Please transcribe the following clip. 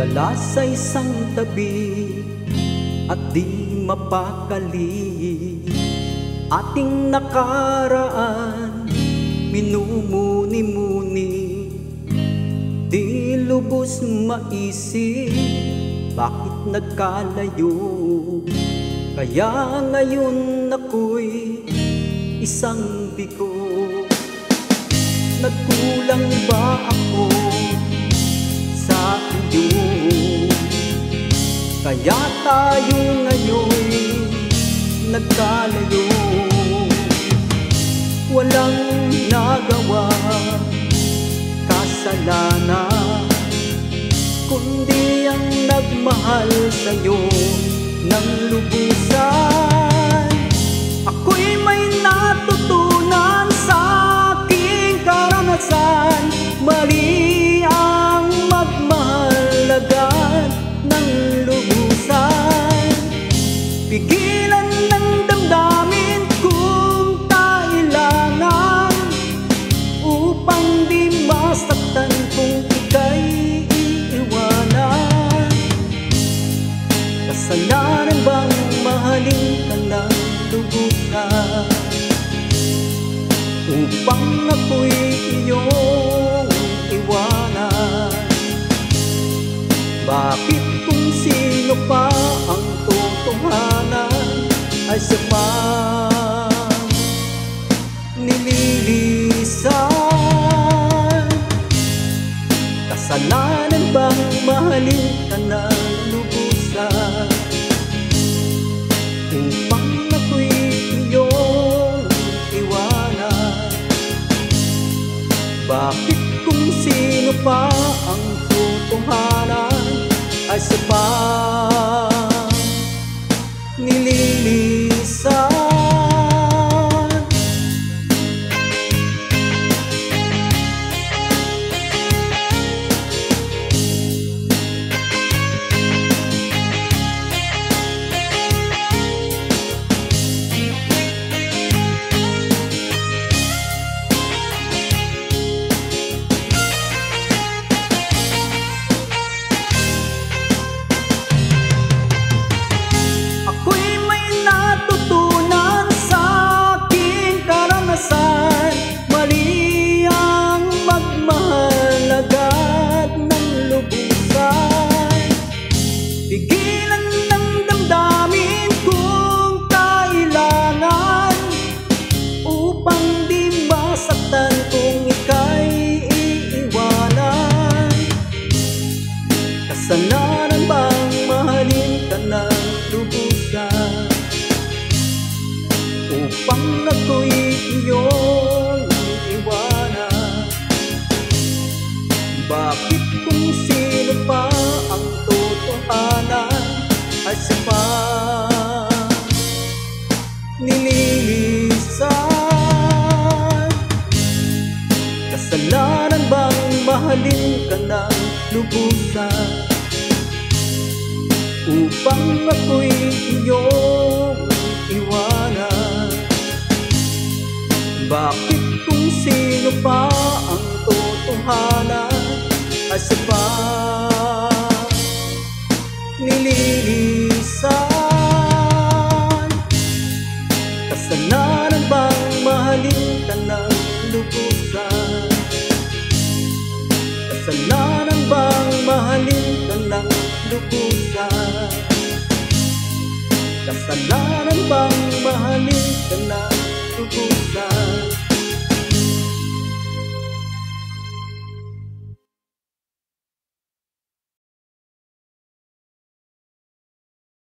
Nagdala sa isang tabi at di mapakali. Ating nakaraan minumuni-muni, di lubos maisip bakit nagkalayo. Kaya ngayon ako'y isang bigo. Nagkulang ba ako sa iyo? Kaya tayo ngayon nagkalayo. Walang nagawa kasalanan, kundi ang nagmahal sa'yo ng lubusan. Ako'y may natutunan sa aking karanasan. Mali ang magmahal agad ng lubusan. Pigilan ng damdamin kung kailangan, upang di masaktan kung ika'y iiwanan. Kasalanan bang mahalin ka ng lubusan, upang ako'y iyong iwanan? Bakit kung sino pa ang totohanan ay siya pa nililisan? Kasalanan bang mahalin ka ng lubusan, upang ako'y iyong iwanan? Bakit kung sino pa ang totohanan ay siya pa nililisan? Mali ang magmahal agad ng lubusan. Pigilan ng damdamin kung kailangan, upang di masaktan kung ika'y iiwanan. Kasalanan bang mahalin ka ng lubusan, upang ako'y iyong iwanan? Bakit kung sino pa ang totohanan ay siya pa nililisan? Kasalanan bang mahalin ka ng lubusan, upang ako'y iyong iwanan? Bakit kung sino pa ang totohanan ay siya pa nililisan? Kasalanan bang mahalin ka ng lubusan? Kasalanan bang mahalin ka ng lubusan? Kasalanan bang mahalin